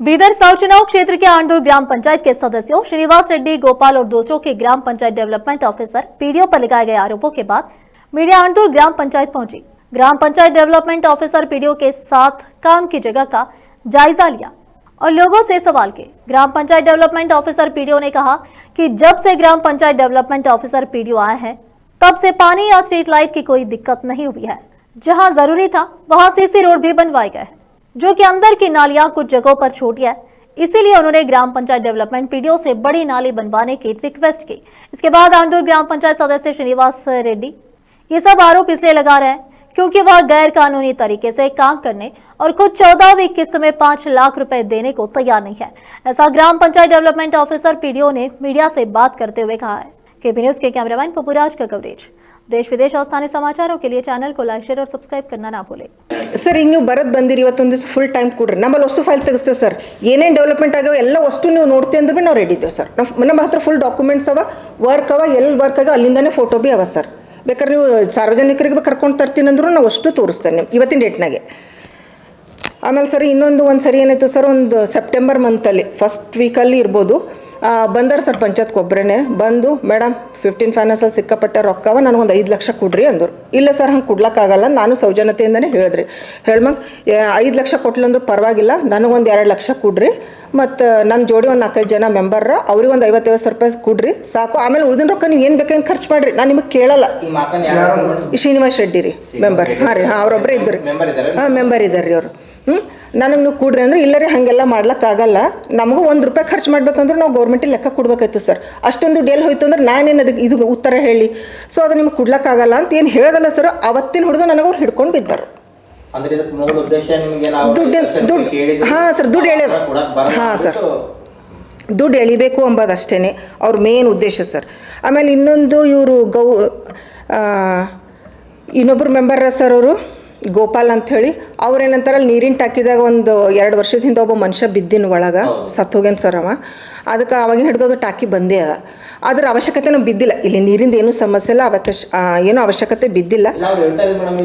Bidar south चुनाव क्षेत्र के आंडूर ग्राम पंचायत के सदस्यों श्रीनिवास रेड्डी, गोपाल और दूसरों के ग्राम पंचायत डेवलपमेंट ऑफिसर पीडीओ पर लगाए गए आरोपों के बाद मीडिया आंडूर ग्राम पंचायत पहुंची। ग्राम पंचायत डेवलपमेंट ऑफिसर पीडीओ के साथ काम की जगह का जायजा लिया और लोगों से सवाल किए। ग्राम पंचायत डेवलपमेंट ऑफिसर पीडीओ ने कहा कि जब से ग्राम पंचायत डेवलपमेंट ऑफिसर पीडीओ आए हैं तब से पानी या स्ट्रीट लाइट की कोई दिक्कत नहीं हुई है। जहां जरूरी था वहां सीसी रोड भी बनवाए गए हैं, जो कि अंदर की नालियां कुछ जगहों पर छोटी है। इसीलिए उन्होंने ग्राम पंचायत डेवलपमेंट पीडीओ से बड़ी नाली बनवाने की रिक्वेस्ट की। इसके बाद आंडूर ग्राम पंचायत सदस्य श्रीनिवास रेड्डी ये सब आरोप इसलिए लगा रहे हैं क्योंकि वह गैर कानूनी तरीके से काम करने और खुद 14वीं किस्त में 5 लाख रुपए देने को तैयार नहीं है। ऐसा ग्राम पंचायत डेवलपमेंट ऑफिसर पीडीओ ने मीडिया से बात करते हुए कहा है। केपी न्यूज के कैमरामैन पपुराज का कवरेज। देश विदेश और स्थानीय समाचारों के लिए चैनल को लाइक, शेयर और सब्सक्राइब करना ना भूलें। सर ಈಗ ನೀವು ಬರದ್ ಬಂದಿರಿ ಇವತ್ತೊಂದು ದಿವಸ ಫುಲ್ ಟೈಮ್ ಕೊಡ್ರಿ ನಮ್ಮಲ್ಲಿ ವಸ್ತು ಫೈಲ್ ತೆಗಿಸ್ತೇವೆ ಸರ್ ಏನೇನು ಡೆವಲಪ್ಮೆಂಟ್ ಆಗ್ಯಾವ ಎಲ್ಲ ವಸ್ತು ನೀವು ನೋಡ್ತೀವಿ ಅಂದ್ರೆ ನಾವು ರೆಡಿ ಇದ್ದೇವೆ ಸರ್ ನಮ್ಮ ಹತ್ರ ಫುಲ್ ಡಾಕ್ಯುಮೆಂಟ್ಸ್ ಅವ ವರ್ಕ್ ಅವ ಎಲ್ಲಿ ವರ್ಕ್ ಆಗ ಅಲ್ಲಿಂದಾನೆ ಫೋಟೋ ಬಿ ಅವ ಸರ್ ಬೇಕಾದ್ರೆ ನೀವು ಸಾರ್ವಜನಿಕರಿಗೆ ಕರ್ಕೊಂಡು ತರ್ತೀನಿ ಅಂದ್ರೂ ನಾವು ಅಷ್ಟು ತೋರಿಸ್ತೇನೆ ಇವತ್ತಿನ ಡೇಟ್ನಾಗೆ ಆಮೇಲೆ ಸರ್ ಒಂದು ಸರಿ ಏನಾಯಿತು ಸರ್ ಒಂದು ಸೆಪ್ಟೆಂಬರ್ ಮಂತಲ್ಲಿ ಫಸ್ಟ್ ವೀಕಲ್ಲಿ ಇರ್ಬೋದು ಬಂದಾರ ಸರ್ ಪಂಚಾಯತ್ಗೆ ಒಬ್ಬರೇ ಬಂದು ಮೇಡಮ್ 15 ಫೈನಾನ್ಸಲ್ಲಿ ಸಿಕ್ಕಾಪಟ್ಟೆ ರೊಕ್ಕವ ನನಗೊಂದು 5 ಲಕ್ಷ ಕೊಡ್ರಿ ಅಂದರು ಇಲ್ಲ ಸರ್ ಹಂಗೆ ಕೊಡ್ಲಿಕ್ಕಾಗಲ್ಲ ನಾನು ಸೌಜನ್ಯತೆಯಿಂದನೇ ಹೇಳಿದ್ರಿ ಹೇಳ್ಮಂಗೆ 5 ಲಕ್ಷ ಕೊಟ್ಲಂದ್ರೂ ಪರವಾಗಿಲ್ಲ ನನಗೊಂದು 2 ಲಕ್ಷ ಕೊಡ್ರಿ ಮತ್ತು ನನ್ನ ಜೋಡಿ ಒಂದು 4-5 ಜನ ಮೆಂಬರ್ರ ಅವ್ರಿಗೆ ಒಂದು 50-50 ರೂಪಾಯಿ ಕೊಡ್ರಿ ಸಾಕು ಆಮೇಲೆ ಉಳಿದಿನ ರೊಕ್ಕ ನೀವು ಏನು ಬೇಕಂಗೆ ಖರ್ಚು ಮಾಡಿರಿ ನಾನು ನಿಮಗೆ ಕೇಳಲ್ಲ ಶ್ರೀನಿವಾಸ್ ರೆಡ್ಡಿ ರೀ ಮೆಂಬರ್ ಹಾಂ ರೀ ಹಾಂ ಅವರೊಬ್ಬರೇ ಇದ್ದರು ಹಾಂ ಮೆಂಬರ್ ಇದ್ದಾರೆ ರೀ ಅವರು ನನಗೆ ನೀವು ಕೊಡ್ರಿ ಅಂದ್ರೆ ಇಲ್ಲ ರೀ ಹಾಗೆಲ್ಲ ಮಾಡ್ಲಿಕ್ಕಾಗಲ್ಲ ನಮಗೂ ₹1 ಖರ್ಚು ಮಾಡ್ಬೇಕಂದ್ರೆ ನಾವು ಗೌರ್ಮೆಂಟಿಗೆ ಲೆಕ್ಕ ಕೊಡ್ಬೇಕಾಯ್ತು ಸರ್ ಅಷ್ಟೊಂದು ಡೇಲ್ ಹೋಯ್ತು ಅಂದ್ರೆ ನಾನೇನು ಅದಕ್ಕೆ ಇದು ಉತ್ತರ ಹೇಳಿ ಸೊ ಅದು ನಿಮ್ಗೆ ಕೊಡ್ಲಿಕ್ಕಾಗಲ್ಲ ಅಂತ ಏನು ಹೇಳೋದಲ್ಲ ಸರ್ ಅವತ್ತಿನ ಹಿಡಿದು ನನಗೆ ಅವ್ರು ಹಿಡ್ಕೊಂಡು ಬಿದ್ದರು ದುಡ್ಡು ಹಾಂ ಸರ್ ದುಡ್ಡು ಎಳೆಯೋದು ಹಾಂ ಸರ್ ದುಡ್ಡು ಎಳಿಬೇಕು ಅಂಬೋದಷ್ಟೇ ಅವ್ರ ಮೇನ್ ಉದ್ದೇಶ ಸರ್ ಆಮೇಲೆ ಇನ್ನೊಂದು ಇವರು ಇನ್ನೊಬ್ಬರು ಮೆಂಬರ್ ಸರ್ ಅವರು ಗೋಪಾಲ್ ಅಂಥೇಳಿ ಅವ್ರೇನಂತಾರೆ ಅಲ್ಲಿ ನೀರಿನ ಟಾಕಿದಾಗ ಒಂದು 2 ವರ್ಷದ ಹಿಂದೆ ಒಬ್ಬ ಮನುಷ್ಯ ಬಿದ್ದಿನ ಒಳಗೆ ಸತ್ತೋಗ್ಯಾನ ಸರ್ ಅವ ಅದಕ್ಕೆ ಅವಾಗಿನ ಹಿಡಿದೋದು ಟಾಕಿ ಬಂದೇ ಅದ ಅದ್ರ ಅವಶ್ಯಕತೆ ಬಿದ್ದಿಲ್ಲ ಇಲ್ಲಿ ನೀರಿಂದ ಏನೂ ಸಮಸ್ಯೆ ಇಲ್ಲ ಏನೂ ಅವಶ್ಯಕತೆ ಬಿದ್ದಿಲ್ಲ